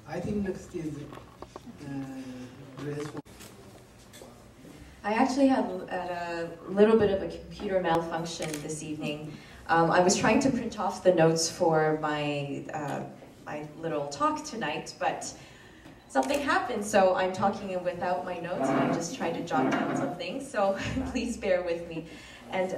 I think next is graceful. I actually had a little bit of a computer malfunction this evening. I was trying to print off the notes for my my little talk tonight, but something happened, so I'm talking without my notes, and I just tried to jot down some things, so please bear with me. And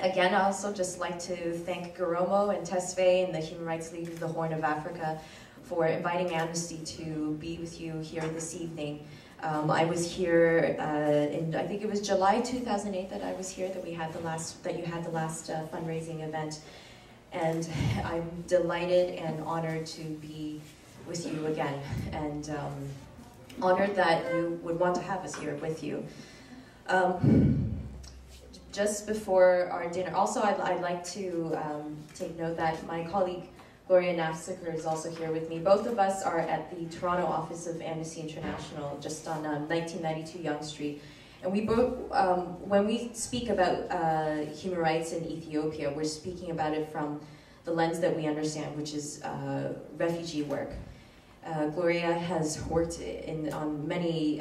again, I also just like to thank Garoma and Tesfaye and the Human Rights League of the Horn of Africa for inviting Amnesty to be with you here this evening. I was here in, I think it was July 2008 that I was here, that you had the last fundraising event. And I'm delighted and honored to be with you again, and honored that you would want to have us here with you. Just before our dinner, also I'd like to take note that my colleague Gloria Nafziger is also here with me. Both of us are at the Toronto office of Amnesty International, just on 1992 Yonge Street. And we both, when we speak about human rights in Ethiopia, we're speaking about it from the lens that we understand, which is refugee work. Gloria has worked on many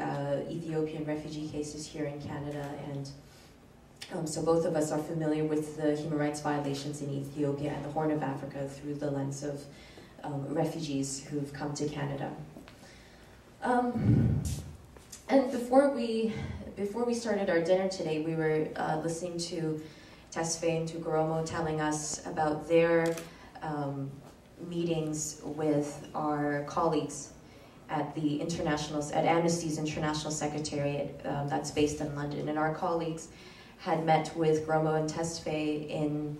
Ethiopian refugee cases here in Canada, and so both of us are familiar with the human rights violations in Ethiopia and the Horn of Africa through the lens of refugees who've come to Canada. And before we started our dinner today, we were listening to Tesfaye and to Garoma telling us about their meetings with our colleagues at the at Amnesty's International Secretariat that's based in London. And our colleagues had met with Garoma and Tesfaye in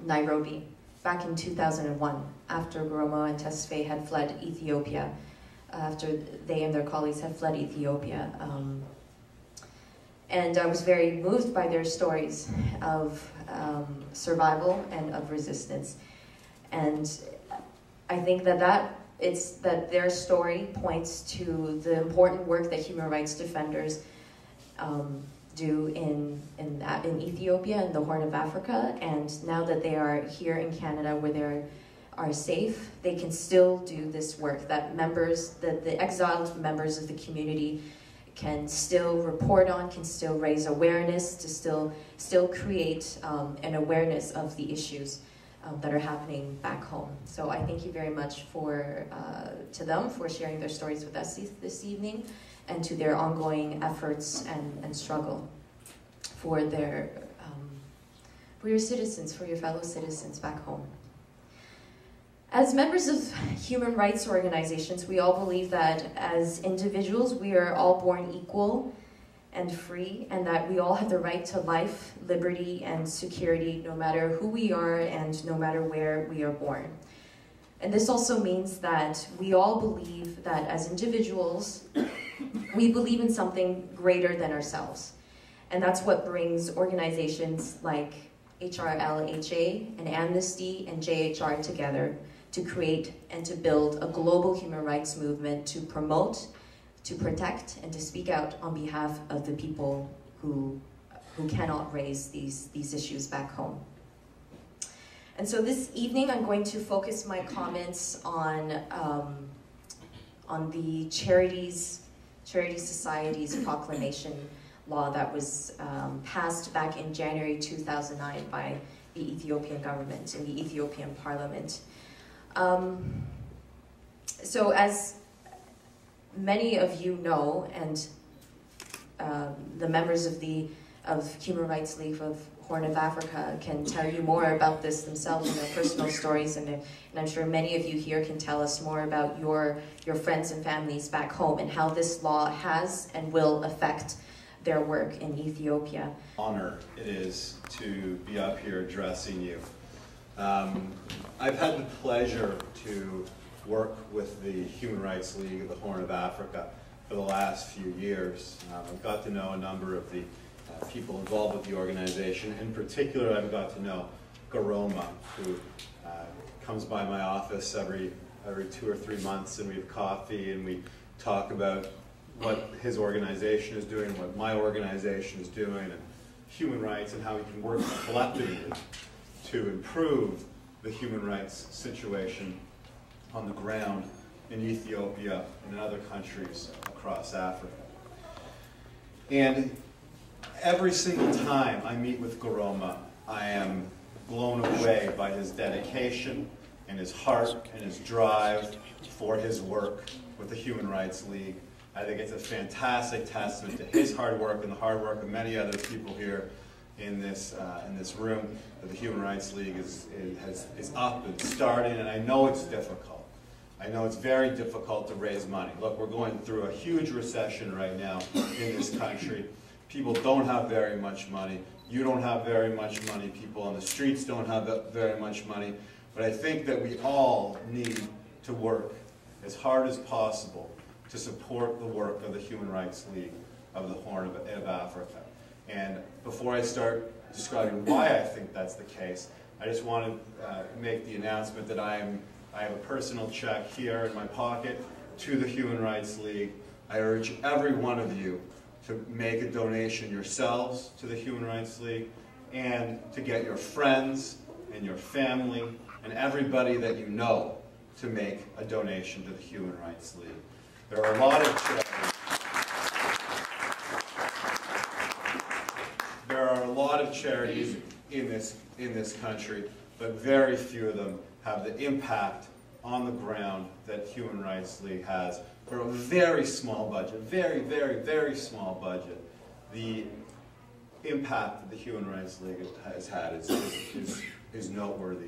Nairobi back in 2001, after Garoma and Tesfaye had fled Ethiopia, after they and their colleagues had fled Ethiopia. And I was very moved by their stories of survival and of resistance. And I think that their story points to the important work that human rights defenders do in Ethiopia and the Horn of Africa. And now that they are here in Canada, where they are safe, they can still do this work. That the exiled members of the community can still report on, can still raise awareness, to still create an awareness of the issues that are happening back home. So I thank you very much to them for sharing their stories with us this evening, and to their ongoing efforts and struggle for your citizens, for your fellow citizens back home. As members of human rights organizations, we all believe that as individuals, we are all born equal and free, and that we all have the right to life, liberty, and security, no matter who we are and no matter where we are born. And this also means that we all believe that as individuals, we believe in something greater than ourselves. And that's what brings organizations like HRLHA and Amnesty and JHR together to create and to build a global human rights movement to promote, to protect, and to speak out on behalf of the people who cannot raise these issues back home. And so this evening, I'm going to focus my comments on the Charity Society's proclamation law that was passed back in January 2009 by the Ethiopian government and the Ethiopian parliament. So as many of you know, and the members of Human Rights League of Horn of Africa can tell you more about this themselves in their personal stories, and I'm sure many of you here can tell us more about your friends and families back home and how this law has and will affect their work in Ethiopia. Honor it is to be up here addressing you. I've had the pleasure to work with the Human Rights League of the Horn of Africa for the last few years. I've got to know a number of the people involved with the organization. In particular, I've got to know Garoma, who comes by my office every 2 or 3 months, and we have coffee and we talk about what his organization is doing, what my organization is doing, and human rights, and how we can work collectively to improve the human rights situation on the ground in Ethiopia, and in other countries across Africa. And every single time I meet with Garoma, I am blown away by his dedication and his heart and his drive for his work with the Human Rights League. I think it's a fantastic testament to his hard work and the hard work of many other people here in this room, that the Human Rights League is up and starting, and I know it's difficult. I know it's very difficult to raise money. Look, we're going through a huge recession right now in this country. People don't have very much money. You don't have very much money. People on the streets don't have very much money. But I think that we all need to work as hard as possible to support the work of the Human Rights League of the Horn of Africa. And before I start describing why I think that's the case, I just want to make the announcement that I have a personal check here in my pocket to the Human Rights League. I urge every one of you to make a donation yourselves to the Human Rights League, and to get your friends and your family and everybody that you know to make a donation to the Human Rights League. There are a lot of charities. There are a lot of charities in this country, but very few of them have the impact on the ground that Human Rights League has. For a very small budget, very, very, very small budget, the impact that the Human Rights League has had is noteworthy.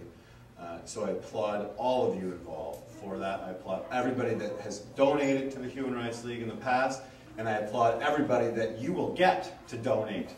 So I applaud all of you involved for that. I applaud everybody that has donated to the Human Rights League in the past, and I applaud everybody that you will get to donate to